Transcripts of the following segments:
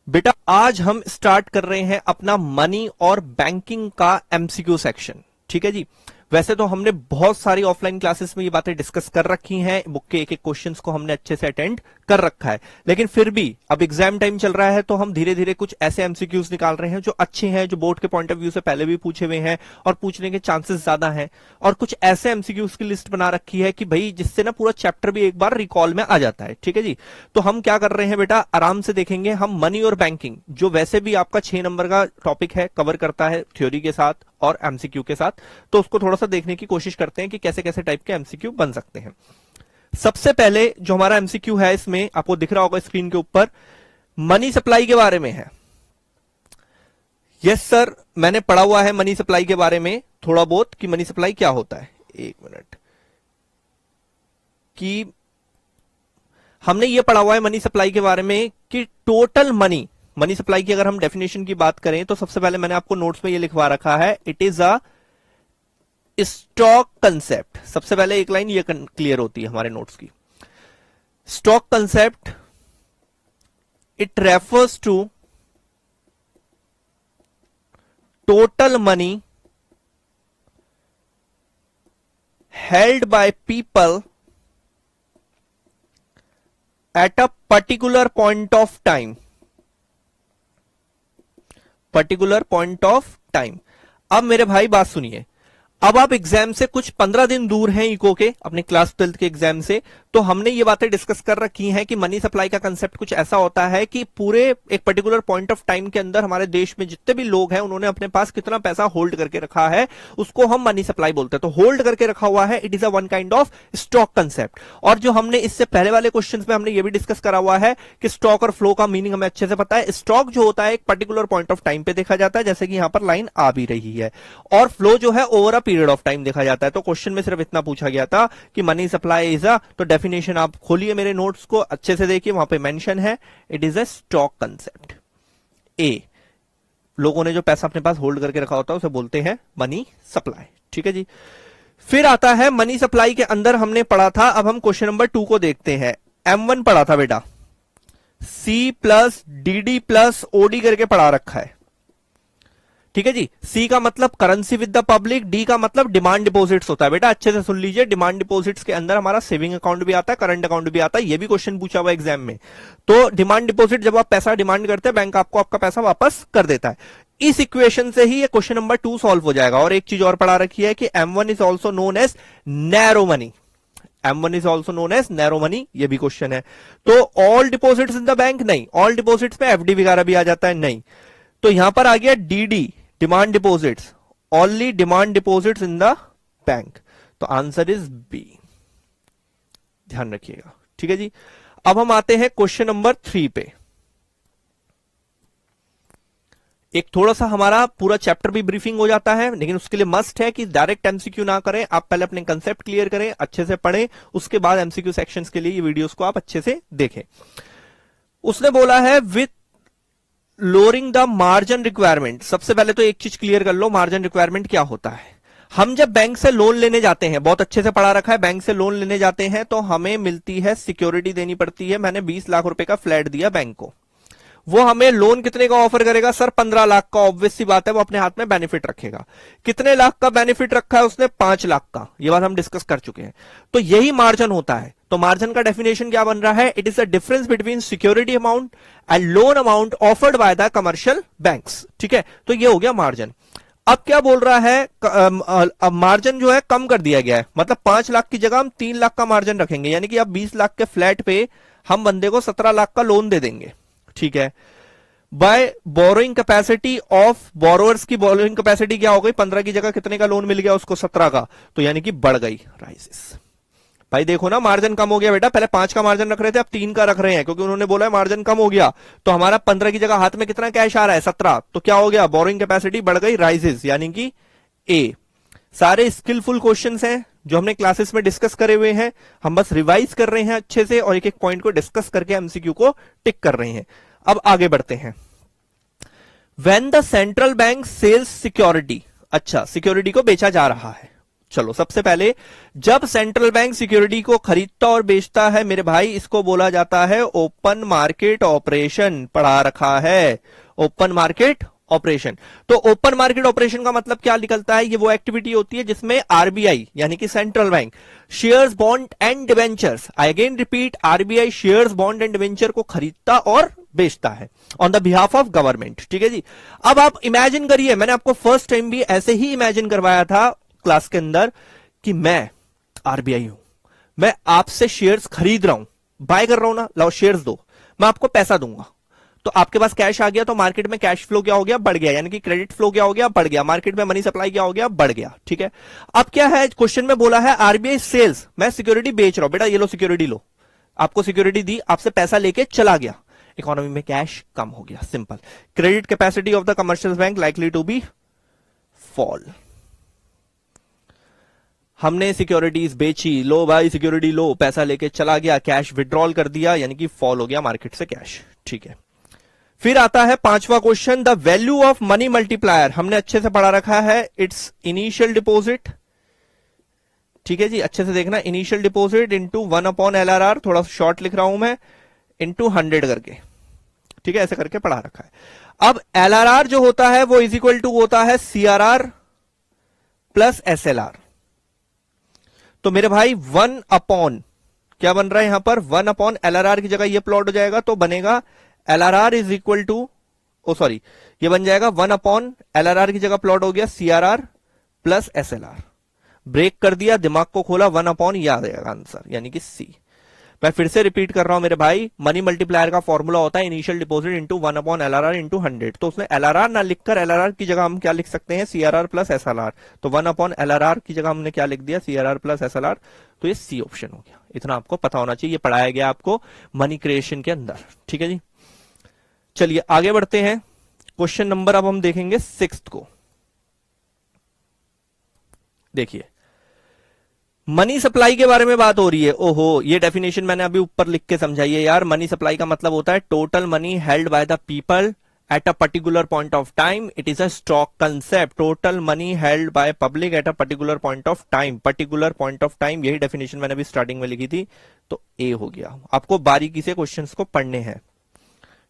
बेटा आज हम स्टार्ट कर रहे हैं अपना मनी और बैंकिंग का एमसीक्यू सेक्शन। ठीक है जी। वैसे तो हमने बहुत सारी ऑफलाइन क्लासेस में ये बातें डिस्कस कर रखी हैं, बुक के एक एक क्वेश्चंस को हमने अच्छे से अटेंड कर रखा है, लेकिन फिर भी अब एग्जाम टाइम चल रहा है तो हम धीरे धीरे कुछ ऐसे एमसीक्यूज निकाल रहे हैं जो अच्छे हैं, जो बोर्ड के पॉइंट ऑफ व्यू से पहले भी पूछे हुए हैं और पूछने के चांसेस ज्यादा हैं, और कुछ ऐसे एमसीक्यूज की लिस्ट बना रखी है कि भाई जिससे ना पूरा चैप्टर भी एक बार रिकॉल में आ जाता है। ठीक है जी। तो हम क्या कर रहे हैं बेटा, आराम से देखेंगे हम मनी और बैंकिंग, जो वैसे भी आपका 6 नंबर का टॉपिक है, कवर करता है थ्योरी के साथ और एमसीक्यू के साथ, तो उसको थोड़ा सा देखने की कोशिश करते हैं कि कैसे कैसे टाइप के एमसीक्यू बन सकते हैं। सबसे पहले जो हमारा एमसीक्यू है, इसमें आपको दिख रहा होगा स्क्रीन के ऊपर, मनी सप्लाई के बारे में है। यस सर, मैंने पढ़ा हुआ है मनी सप्लाई के बारे में थोड़ा बहुत कि मनी सप्लाई क्या होता है। एक मिनट, कि हमने ये पढ़ा हुआ है मनी सप्लाई के बारे में कि टोटल मनी, मनी सप्लाई की अगर हम डेफिनेशन की बात करें तो सबसे पहले मैंने आपको नोट्स में ये लिखवा रखा है, it is a stock concept. सबसे पहले एक लाइन ये क्लियर होती है हमारे नोट्स की। Stock concept, it refers to total money held by people at a particular point of time, particular point of time. अब मेरे भाई बात सुनिए, अब आप एग्जाम से कुछ 15 दिन दूर हैं इको के, अपने क्लास 12th के एग्जाम से, तो हमने ये बातें डिस्कस कर रखी हैं कि मनी सप्लाई का कंसेप्ट कुछ ऐसा होता है कि पूरे एक पर्टिकुलर पॉइंट ऑफ टाइम के अंदर हमारे देश में जितने भी लोग हैं उन्होंने अपने पास कितना पैसा होल्ड करके रखा है, उसको हम मनी सप्लाई बोलते हैं। तो होल्ड करके रखा हुआ है, it is a one kind of stock concept. और जो हमने इससे पहले वाले क्वेश्चन में हमने ये भी डिस्कस करा हुआ है कि स्टॉक और फ्लो का मीनिंग हमें अच्छे से पता है। स्टॉक जो होता है एक पर्टिकुलर पॉइंट ऑफ टाइम पे देखा जाता है, जैसे कि यहां पर लाइन आ भी रही है, और फ्लो जो है over a period of time देखा जाता है। तो क्वेश्चन में सिर्फ इतना पूछा गया था कि मनी सप्लाई इज अ, तो डेफिनेशन आप खोलिए मेरे नोट्स को अच्छे से देखिए, वहां पे मेंशन है it is a stock concept. ए, लोगों ने जो पैसा अपने पास होल्ड करके रखा होता है उसे बोलते हैं मनी सप्लाई। ठीक है जी। फिर आता है मनी सप्लाई के अंदर हमने पढ़ा था, अब हम क्वेश्चन नंबर 2 को देखते हैं। M1 पढ़ा था बेटा, C plus DD plus OD करके पढ़ा रखा है। ठीक है जी। सी का मतलब currency with the public, D का मतलब डिमांड डिपॉजिट्स होता है। बेटा अच्छे से सुन लीजिए, डिमांड डिपॉजिट्स के अंदर हमारा सेविंग अकाउंट भी आता है, करंट अकाउंट भी आता है, ये भी क्वेश्चन पूछा हुआ एग्जाम में। तो डिमांड डिपॉजिट, जब आप पैसा डिमांड करते हैं बैंक आपको आपका पैसा वापस कर देता है। इस इक्वेशन से ही ये क्वेश्चन नंबर 2 सॉल्व हो जाएगा। और एक चीज और पढ़ा रखी है कि M1 is also known as narrow money, M1 is also known as narrow money, ये भी क्वेश्चन है। तो all deposits in the bank, नहीं, ऑल डिपॉजिट्स में FD वगैरह भी आ जाता है, नहीं। तो यहां पर आ गया DD, demand deposits, only demand deposits in the bank. तो आंसर इज बी, ध्यान रखिएगा। ठीक है जी। अब हम आते हैं क्वेश्चन नंबर 3 पे। एक थोड़ा सा हमारा पूरा चैप्टर भी ब्रीफिंग हो जाता है, लेकिन उसके लिए मस्ट है कि डायरेक्ट एमसीक्यू ना करें, आप पहले अपने कंसेप्ट क्लियर करें, अच्छे से पढ़ें, उसके बाद एमसीक्यू सेक्शंस के लिए ये वीडियोस को आप अच्छे से देखें। उसने बोला है with lowering the margin requirement. सबसे पहले तो एक चीज क्लियर कर लो, मार्जिन रिक्वायरमेंट क्या होता है। हम जब बैंक से लोन लेने जाते हैं, बहुत अच्छे से पढ़ा रखा है, बैंक से लोन लेने जाते हैं तो हमें मिलती है सिक्योरिटी देनी पड़ती है। मैंने 20 लाख रुपए का फ्लैट दिया बैंक को, वो हमें लोन कितने का ऑफर करेगा सर, 15 लाख का। ऑब्वियस सी बात है, वो अपने हाथ में बेनिफिट रखेगा। कितने लाख का बेनिफिट रखा है उसने, 5 लाख का। ये बात हम डिस्कस कर चुके हैं। तो यही मार्जिन होता है। तो मार्जिन का डेफिनेशन क्या बन रहा है, it is the difference between security amount and loan amount offered by the commercial banks. ठीक है, तो ये हो गया मार्जिन। अब क्या बोल रहा है, अब मार्जिन जो है कम कर दिया गया है, मतलब 5 लाख की जगह हम 3 लाख का मार्जिन रखेंगे, यानी कि अब 20 लाख के फ्लैट पे हम बंदे को 17 लाख का लोन दे देंगे। ठीक है। By borrowing capacity of borrowers की बोरोइंग कैपेसिटी क्या हो गई, 15 की जगह कितने का लोन मिल गया उसको, 17 का, तो यानी कि बढ़ गई, राइजेस। भाई देखो ना, मार्जिन कम हो गया बेटा, पहले 5 का मार्जिन रख रहे थे, अब 3 का रख रहे हैं, क्योंकि उन्होंने बोला है मार्जिन कम हो गया। तो हमारा 15 की जगह हाथ में कितना कैश आ रहा है, 17, तो क्या हो गया, बोरोइंग कैपेसिटी बढ़ गई, राइजेस, यानी कि ए। सारे स्किलफुल क्वेश्चंस हैं जो हमने क्लासेस में डिस्कस करे हुए हैं, हम बस रिवाइज कर रहे हैं अच्छे से और एक एक पॉइंट को डिस्कस करके एमसीक्यू को टिक कर रहे हैं। अब आगे बढ़ते हैं। When the central bank sells security, अच्छा सिक्योरिटी को बेचा जा रहा है, चलो सबसे पहले, जब सेंट्रल बैंक सिक्योरिटी को खरीदता और बेचता है मेरे भाई, इसको बोला जाता है ओपन मार्केट ऑपरेशन। पढ़ा रखा है ओपन मार्केट ऑपरेशन। तो ओपन मार्केट ऑपरेशन का मतलब क्या निकलता है? ये वो एक्टिविटी होती है जिसमें आरबीआई यानी कि central bank shares, bond and debentures, I again repeat, RBI shares, bond and debenture को खरीदता और बेचता है on the behalf of government. ठीक है जी। अब आप इमेजिन करिए, मैंने आपको फर्स्ट टाइम भी ऐसे ही इमेजिन करवाया था क्लास के अंदर कि मैं आरबीआई हूं, मैं आपसे शेयर्स खरीद रहा हूं, बाय कर रहा हूं ना, लाओ शेयर्स दो, मैं आपको पैसा दूंगा। तो आपके पास कैश आ गया, तो मार्केट में कैश फ्लो क्या हो गया? बढ़ गया, यानी कि क्रेडिट फ्लो क्या हो गया? बढ़ गया। मार्केट में मनी सप्लाई क्या हो गया? बढ़ गया। ठीक है। अब क्या है, क्वेश्चन में बोला है आरबीआई सेल्स, मैं सिक्योरिटी बेच रहा हूं, बेटा ये लो सिक्योरिटी लो, आपको सिक्योरिटी दी, आपसे पैसा लेके चला गया, इकोनॉमी में कैश कम हो गया, simple. Credit capacity of the commercial bank likely to be fall. हमने सिक्योरिटीज बेची, लो भाई सिक्योरिटी लो, पैसा लेके चला गया, कैश विड्रॉल कर दिया, यानी कि फॉल हो गया मार्केट से कैश। ठीक है। फिर आता है पांचवा question, the value of money multiplier. हमने अच्छे से पढ़ा रखा है, इट्स इनिशियल डिपॉजिट। ठीक है जी, अच्छे से देखना, इनिशियल डिपॉजिट इंटू 1/LRR, थोड़ा शॉर्ट लिख रहा हूं मैं, इंटू 100 करके। ठीक है, ऐसे करके पढ़ा रखा है। अब LRR जो होता है वो इज इक्वल टू होता है CRR प्लस SLR। तो मेरे भाई 1 क्या बन रहा है यहां पर? 1/LRR की जगह ये प्लॉट हो जाएगा, तो बनेगा LRR is equal to, oh sorry, ये बन जाएगा 1/LRR की जगह प्लॉट हो गया CRR प्लस SLR। ब्रेक कर दिया, दिमाग को खोला, 1/, ये आ जाएगा आंसर, यानी कि C। मैं फिर से रिपीट कर रहा हूं मेरे भाई, मनी मल्टीप्लायर का फॉर्मूला होता है initial deposit into 1/LRR into 100। तो उसने LRR ना लिखकर LRR की जगह हम क्या लिख सकते हैं? CRR plus SLR। तो 1/LRR की जगह हमने क्या लिख दिया? CRR plus SLR। तो ये C ऑप्शन हो गया। इतना आपको पता होना चाहिए, ये पढ़ाया गया आपको मनी क्रिएशन के अंदर। ठीक है जी, चलिए आगे बढ़ते हैं। क्वेश्चन नंबर अब हम देखेंगे 6 को। देखिए, मनी सप्लाई के बारे में बात हो रही है। ओहो, ये डेफिनेशन मैंने अभी ऊपर लिख के समझाई है यार। मनी सप्लाई का मतलब होता है total money held by the people at a particular point of time. It is a stock concept. Total money held by public at a particular point of time. Particular point of time, यही definition मैंने अभी starting में लिखी थी, तो ए हो गया। आपको बारीकी से क्वेश्चंस को पढ़ने हैं।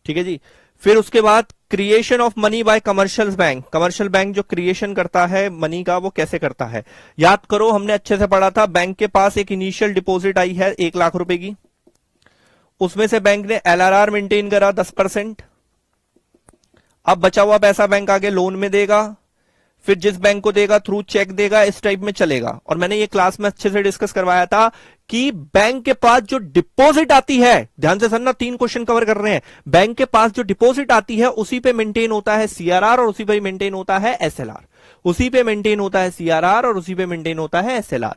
ठीक है जी। फिर उसके बाद creation of money by commercial bank. Commercial bank जो क्रिएशन करता है मनी का, वो कैसे करता है? याद करो, हमने अच्छे से पढ़ा था, बैंक के पास एक इनिशियल डिपॉजिट आई है 1 लाख रुपए की, उसमें से बैंक ने LRR मेंटेन करा 10%। अब बचा हुआ पैसा बैंक आगे लोन में देगा, फिर जिस बैंक को देगा थ्रू चेक देगा, इस टाइप में चलेगा। और मैंने ये क्लास में अच्छे से डिस्कस करवाया था कि बैंक के पास जो डिपॉजिट आती है, ध्यान से सुनना, 3 क्वेश्चन कवर कर रहे हैं। बैंक के पास जो डिपॉजिट आती है उसी पे मेंटेन होता है CRR और उसी पे मेंटेन होता है SLR। उसी पे मेंटेन होता है CRR और उसी पे मेंटेन होता है SLR।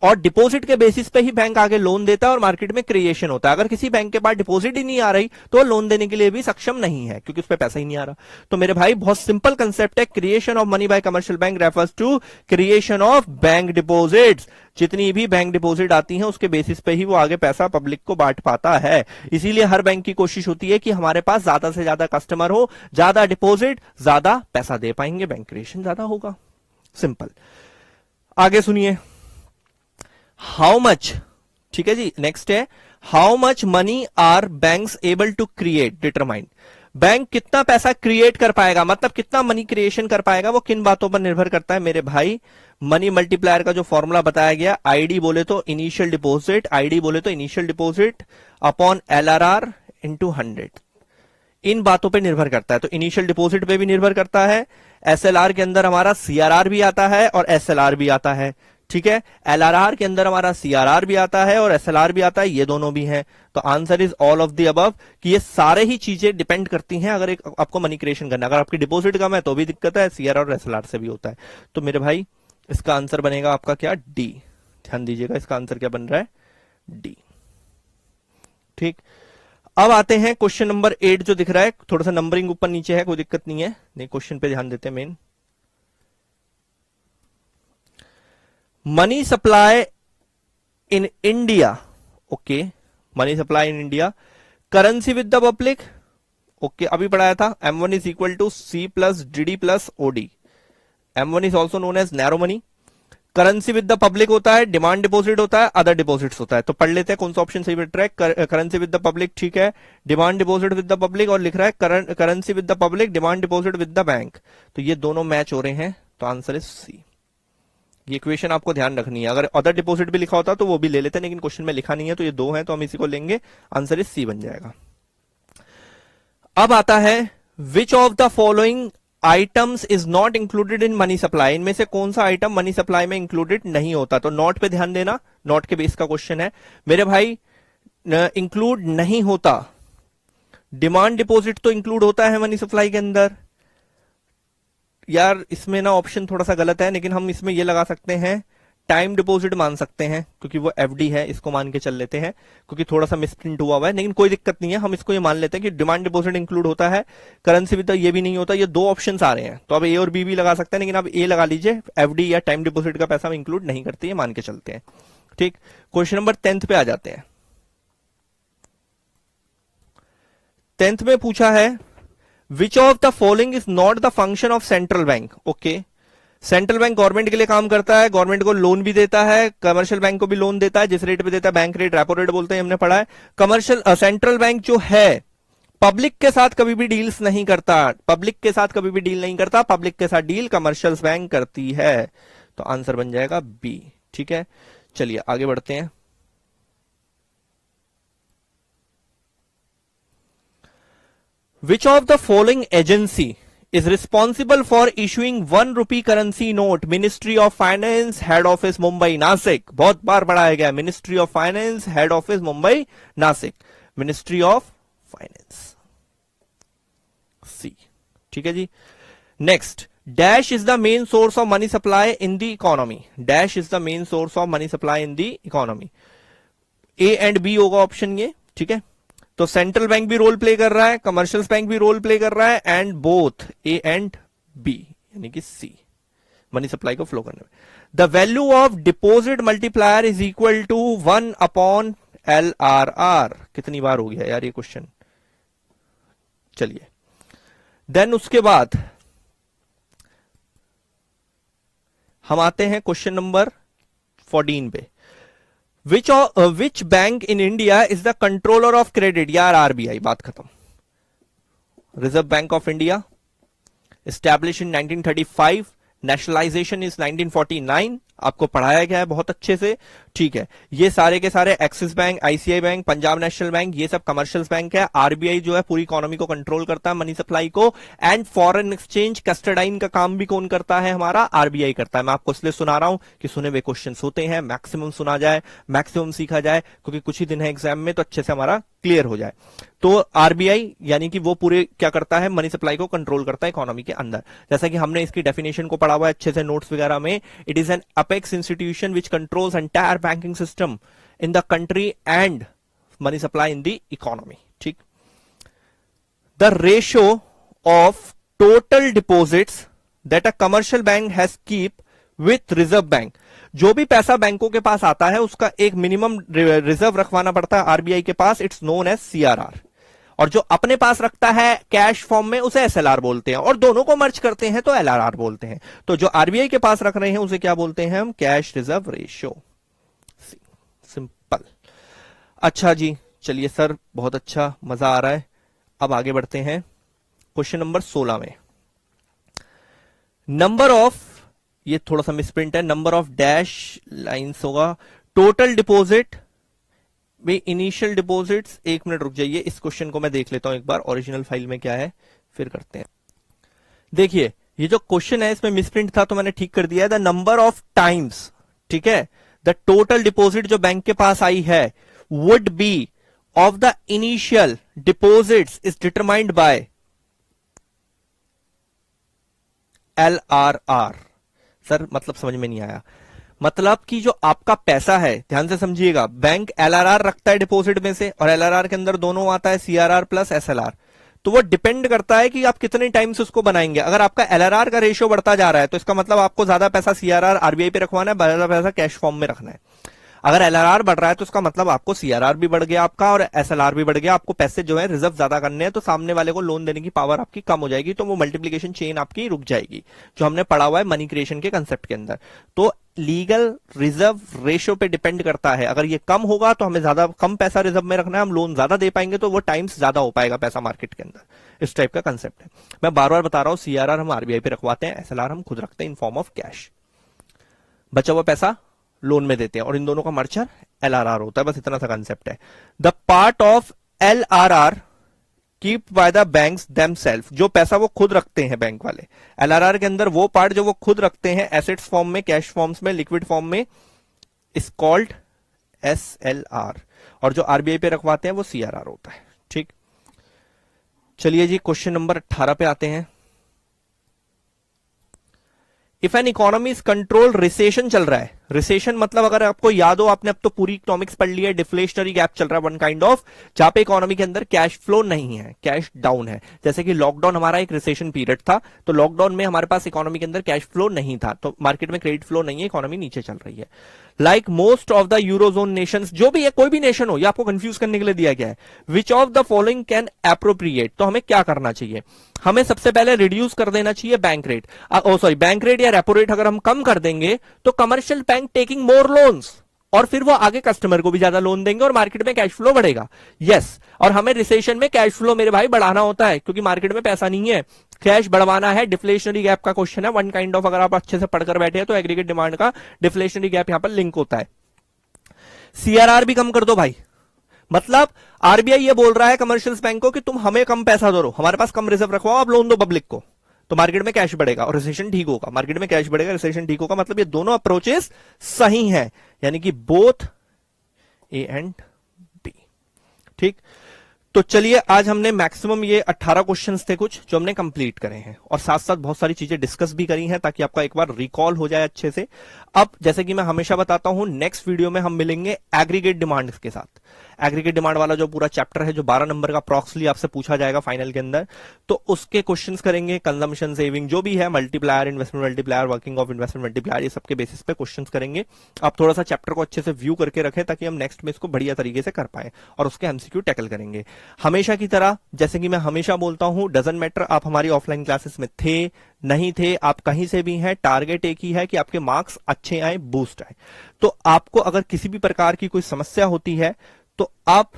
और डिपॉजिट के बेसिस पे ही बैंक आगे लोन देता है और मार्केट में क्रिएशन होता है। अगर किसी बैंक के पास डिपॉजिट ही नहीं आ रही तो लोन देने के लिए भी सक्षम नहीं है, क्योंकि उस पर पैसा ही नहीं आ रहा। तो मेरे भाई बहुत सिंपल कंसेप्ट है, creation of money by commercial bank refers to creation of bank deposits. जितनी भी बैंक डिपॉजिट आती हैं उसके बेसिस पे ही वो आगे पैसा पब्लिक को बांट पाता है। इसीलिए हर बैंक की कोशिश होती है कि हमारे पास ज्यादा से ज्यादा कस्टमर हो, ज्यादा डिपॉजिट, ज्यादा पैसा दे पाएंगे, बैंक क्रिएशन ज्यादा होगा। सिंपल। आगे सुनिए, हाउ मच, ठीक है जी, नेक्स्ट है how much money are banks able to create determine. Bank कितना पैसा क्रिएट कर पाएगा, मतलब कितना मनी क्रिएशन कर पाएगा, वो किन बातों पर निर्भर करता है मेरे भाई? मनी मल्टीप्लायर का जो फॉर्मूला बताया गया, आईडी बोले तो इनिशियल डिपॉजिट, आईडी बोले तो initial deposit upon LRR into 100, इन बातों पे निर्भर करता है। तो इनिशियल डिपॉजिट पे भी निर्भर करता है, SLR के अंदर हमारा CRR भी आता है और SLR भी आता है। ठीक है, LRR के अंदर हमारा CRR भी आता है और SLR भी आता है, ये दोनों भी हैं। तो answer is all of the above, कि ये सारे ही चीजें डिपेंड करती हैं अगर एक आपको मनी क्रिएशन करना। अगर आपकी डिपॉजिट कम है तो भी दिक्कत है, CRR और SLR से भी होता है। तो मेरे भाई इसका आंसर बनेगा आपका क्या? D। ध्यान दीजिएगा, इसका आंसर क्या बन रहा है? D। ठीक, अब आते हैं क्वेश्चन नंबर 8 जो दिख रहा है, थोड़ा सा नंबरिंग ऊपर नीचे है, कोई दिक्कत नहीं है, नहीं क्वेश्चन पे ध्यान देते हैं। Main money supply in India, okay, money supply in India, currency with the public, okay, अभी पढ़ाया था, M1 is equal to C plus DD plus OD। M1 is also known as narrow money. Currency with the public होता है, demand deposit होता है, other deposits होता है। तो पढ़ लेते हैं कौन सा ऑप्शन सही बैठ रहा है। करेंसी विद द पब्लिक ठीक है, demand deposit with the public, और लिख रहा है currency with the public, demand deposit with the bank. तो ये दोनों मैच हो रहे हैं, तो आंसर इज सी। ये इक्वेशन आपको ध्यान रखनी है। अगर अदर डिपॉजिट भी लिखा होता तो वो भी ले लेते, लेकिन क्वेश्चन में लिखा नहीं है, तो ये दो हैं तो हम इसी को लेंगे, आंसर इज सी बन जाएगा। अब आता है which of the following items is not included in money supply. इनमें से कौन सा आइटम मनी सप्लाई में इंक्लूडेड नहीं होता। तो नोट पे ध्यान देना, नोट के बेस का क्वेश्चन है मेरे भाई। इंक्लूड नहीं होता, डिमांड डिपॉजिट तो इंक्लूड होता है मनी सप्लाई के अंदर। यार इसमें ना ऑप्शन थोड़ा सा गलत है, लेकिन हम इसमें ये लगा सकते हैं, टाइम डिपॉजिट मान सकते हैं क्योंकि वो एफडी है, इसको मान के चल लेते हैं क्योंकि थोड़ा सा मिसप्रिंट हुआ हुआ है, लेकिन कोई दिक्कत नहीं है, हम इसको ये मान लेते हैं कि डिमांड डिपॉजिट इंक्लूड होता है, करेंसी भी तो ये भी नहीं होता। ये दो ऑप्शंस आ रहे हैं, तो अब ए और बी भी लगा सकते हैं, लेकिन अब ए लगा लीजिए, एफडी या टाइम डिपॉजिट का पैसा हम इंक्लूड नहीं करते, ये मान के चलते हैं। ठीक, क्वेश्चन नंबर 10 पे आ जाते हैं। 10th में पूछा है which of the following is not the function of central bank. Okay, central bank government के लिए काम करता है, गवर्नमेंट को लोन भी देता है, कमर्शियल बैंक को भी लोन देता है, जिस रेट पे देता है बैंक रेट, रेपो रेट बोलते हैं, हमने पढ़ा है। कमर्शियल सेंट्रल बैंक जो है पब्लिक के साथ कभी भी डील्स नहीं करता, पब्लिक के साथ कभी भी डील नहीं करता, पब्लिक के साथ डील कमर्शियल बैंक करती है। तो आंसर बन जाएगा बी। ठीक है, चलिए आगे बढ़ते हैं। Which of the following agency is responsible for issuing 1 rupee currency note? Ministry of Finance, Head Office Mumbai, Nasik। बहुत बार पढ़ाया गया, Ministry of Finance, Head Office Mumbai, Nasik। Ministry of Finance, C। ठीक है जी। Next, dash is the main source of money supply in the economy। Dash is the main source of money supply in the economy। A and B होगा option ये। ठीक है, तो central bank भी role play कर रहा है, commercial bank भी रोल प्ले कर रहा है, and both A and B यानी कि सी मनी सप्लाई को फ्लो करने में। The value of deposit multiplier is equal to 1 upon LRR। कितनी बार हो गया यार ये क्वेश्चन। चलिए देन उसके बाद हम आते हैं क्वेश्चन नंबर 14 पे। Which bank in India is the controller of credit? यार RBI, बात खत्म। Reserve bank of India, established in 1935, nationalisation is 1949। आपको पढ़ाया गया है बहुत अच्छे से। ठीक है, ये सारे के सारे axis bank, ICI bank, Punjab national bank, ये सब कमर्शियल बैंक है। आरबीआई जो है पूरी इकोनॉमी को कंट्रोल करता है, मनी सप्लाई को। एंड फॉरेन एक्सचेंज कस्टडाइन का काम भी कौन करता है? हमारा आरबीआई करता है। मैं आपको इसलिए सुना रहा हूं कि सुने हुए क्वेश्चन होते हैं, मैक्सिमम सुना जाए, मैक्सिमम सीखा जाए, क्योंकि कुछ ही दिन है एग्जाम में, तो अच्छे से हमारा क्लियर हो जाए। तो आरबीआई यानी कि वो पूरे क्या करता है, मनी सप्लाई को कंट्रोल करता है इकोनॉमी के अंदर। जैसा कि हमने इसकी डेफिनेशन को पढ़ा हुआ है अच्छे से नोट्स वगैरह में। It is an apex institution which controls entire banking system in the country and money supply in the economy. ठीक, the ratio of total deposits that a commercial bank has keep with Reserve Bank. जो भी पैसा बैंकों के पास आता है उसका एक मिनिमम रिजर्व रखवाना पड़ता है आरबीआई के पास। It's known as CRR. और जो अपने पास रखता है कैश फॉर्म में उसे एसएलआर बोलते हैं, और दोनों को मर्ज करते हैं तो एलआरआर बोलते हैं। तो जो आरबीआई के पास रख रहे हैं उसे क्या बोलते हैं हम? Cash reserve ratio. सिंपल। अच्छा जी, चलिए सर, बहुत अच्छा, मजा आ रहा है। अब आगे बढ़ते हैं क्वेश्चन नंबर 16 में। नंबर ऑफ, ये थोड़ा सा मिसप्रिंट है, नंबर ऑफ डैश लाइंस होगा। टोटल डिपॉजिट में इनिशियल डिपॉजिट्स। एक मिनट रुक जाइए, इस क्वेश्चन को मैं देख लेता हूं एक बार ओरिजिनल फाइल में क्या है, फिर करते हैं। देखिए ये जो क्वेश्चन है इसमें मिसप्रिंट था तो मैंने ठीक कर दिया है। द नंबर ऑफ टाइम्स, ठीक है, द टोटल डिपॉजिट जो बैंक के पास आई है would be of the initial deposits is determined by LRR। Sir मतलब समझ में नहीं आया। मतलब कि जो आपका पैसा है, ध्यान से समझिएगा, बैंक LRR रखता है डिपॉजिट में से, और LRR के अंदर दोनों आता है, CRR प्लस SLR। तो वो डिपेंड करता है कि आप कितने टाइम से उसको बनाएंगे। अगर आपका LRR का रेशियो बढ़ता जा रहा है तो इसका मतलब आपको ज्यादा पैसा CRR आरबीआई पे रखवाना है, ज्यादा पैसा कैश फॉर्म में रखना है। अगर LRR बढ़ रहा है तो इसका मतलब आपको CRR भी बढ़ गया आपका, और SLR भी बढ़ गया। आपको पैसे जो है रिजर्व ज्यादा करने हैं, तो सामने वाले को लोन देने की पावर आपकी कम हो जाएगी, तो वो मल्टीप्लिकेशन चेन आपकी रुक जाएगी, जो हमने पढ़ा हुआ है मनी क्रिएशन के कंसेप्ट के अंदर। तो लीगल रिजर्व रेशियो पे डिपेंड करता है। अगर ये कम होगा तो हमें ज्यादा कम पैसा रिजर्व में रखना है, हम लोन ज्यादा दे पाएंगे तो वो टाइम्स ज्यादा हो पाएगा पैसा मार्केट के अंदर। इस टाइप का कंसेप्ट है। मैं बार बार बता रहा हूं, सीआरआर हम आरबीआई पे रखवाते हैं, एसएलआर हम खुद रखते हैं इन फॉर्म ऑफ कैश। बचा हुआ पैसा लोन में देते हैं और इन दोनों का मर्चर एलआरआर होता है। बस इतना सा कंसेप्ट है। The part of LRR keep by the banks themself, जो पैसा वो खुद रखते हैं बैंक वाले। एलआरआर के अंदर वो पार्ट जो वो खुद रखते हैं एसेट्स फॉर्म में, कैश फॉर्म्स में, लिक्विड फॉर्म में, इज कॉल्ड एसएलआर। और जो आरबीआई पे रखवाते हैं वो सीआरआर होता है। ठीक, चलिए जी क्वेश्चन नंबर 18 पे आते हैं। If an economy is control, recession चल रहा है। रिसेशन मतलब अगर आपको याद हो, आपने अब तो पूरी इकोनॉमिक्स पढ़ ली है, डिफ्लेशनरी गैप चल रहा है वन काइंड ऑफ, जहां पे इकोनॉमी के अंदर कैश फ्लो नहीं है, कैश डाउन है। जैसे कि लॉकडाउन हमारा एक रिसेशन पीरियड था, तो लॉकडाउन में हमारे पास इकोनॉमी के अंदर कैश फ्लो नहीं था, तो मार्केट में क्रेडिट फ्लो नहीं है, इकोनॉमी नीचे चल रही है। Like most of the eurozone Nations, जो भी है कोई भी नेशन हो, ये आपको कंफ्यूज करने के लिए दिया गया है। Which of the following can appropriate, तो हमें क्या करना चाहिए? हमें सबसे पहले रिड्यूस कर देना चाहिए बैंक रेट, बैंक रेट या रेपो रेट अगर हम कम कर देंगे तो commercial bank taking more loans, और फिर वो आगे कस्टमर को भी ज्यादा लोन देंगे और मार्केट में कैश फ्लो बढ़ेगा। यस, और हमें रिसेशन में कैश फ्लो मेरे भाई बढ़ाना होता है, क्योंकि मार्केट में पैसा नहीं है, कैश बढ़वाना है। डिफ्लेशनरी गैप का क्वेश्चन है वन काइंड ऑफ, अगर आप अच्छे से पढ़कर बैठे हैं तो एग्रीगेट डिमांड का डिफ्लेशनरी गैप यहां पर लिंक होता है। सीआरआर भी कम कर दो भाई, मतलब आरबीआई ये बोल रहा है कमर्शियल बैंक को कि तुम हमें कम पैसा दो, हमारे पास कम रिजर्व रखवाओ, आप लोन दो पब्लिक को, तो मार्केट में कैश बढ़ेगा और रिसेशन ठीक होगा। मार्केट में कैश बढ़ेगा, रिसेशन ठीक होगा, मतलब ये दोनों अप्रोचेस सही हैं, यानी कि बोथ ए एंड बी। ठीक, तो चलिए आज हमने मैक्सिमम ये 18 क्वेश्चंस थे कुछ जो हमने कंप्लीट करे हैं, और साथ साथ बहुत सारी चीजें डिस्कस भी करी हैं ताकि आपका एक बार रिकॉल हो जाए अच्छे से। अब जैसे कि मैं हमेशा बताता हूं, नेक्स्ट वीडियो में हम मिलेंगे एग्रीगेट डिमांड के साथ। एग्रीगेट डिमांड वाला जो पूरा चैप्टर है, जो 12 नंबर का अप्रॉक्सली आपसे पूछा जाएगा फाइनल के अंदर, तो उसके क्वेश्चंस करेंगे। कंजम्पशन सेविंग जो भी है, multiplier, investment multiplier, working of investment multiplier, ये सबके बेसिस पे क्वेश्चंस करेंगे। आप थोड़ा सा चैप्टर को अच्छे से व्यू करके रखें ताकि हम नेक्स्ट में इसको बढ़िया तरीके से कर पाए और उसके एमसीक्यू टैकल करेंगे। हमेशा की तरह, जैसे कि मैं हमेशा बोलता हूं, डजंट मैटर आप हमारी ऑफलाइन क्लासेस में थे नहीं थे, आप कहीं से भी हैं, टारगेट एक ही है कि आपके मार्क्स अच्छे आए, बूस्ट आए। तो आपको अगर किसी भी प्रकार की कोई समस्या होती है तो आप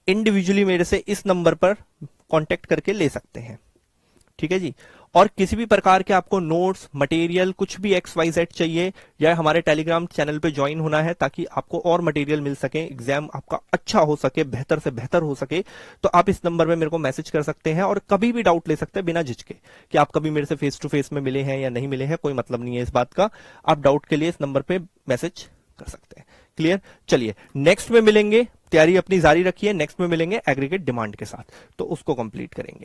इंडिविजुअली मेरे से इस नंबर पर कांटेक्ट करके ले सकते हैं। ठीक है जी, और किसी भी प्रकार के आपको नोट्स, मटेरियल, कुछ भी XYZ चाहिए, या हमारे टेलीग्राम चैनल पे ज्वाइन होना है ताकि आपको और मटेरियल मिल सके, एग्जाम आपका अच्छा हो सके, बेहतर से बेहतर हो सके, तो आप इस नंबर पे मेरे को मैसेज कर सकते हैं और कभी भी डाउट ले सकते हैं बिना झिझके कि आप कभी मेरे से फेस टू फेस में मिले हैं या नहीं मिले हैं, कोई मतलब नहीं है इस बात का। आप डाउट के लिए इस नंबर पे मैसेज कर सकते हैं। क्लियर? चलिए नेक्स्ट में मिलेंगे, तैयारी अपनी जारी रखिए, नेक्स्ट में मिलेंगे एग्रीगेट डिमांड के साथ, तो उसको कंप्लीट करेंगे।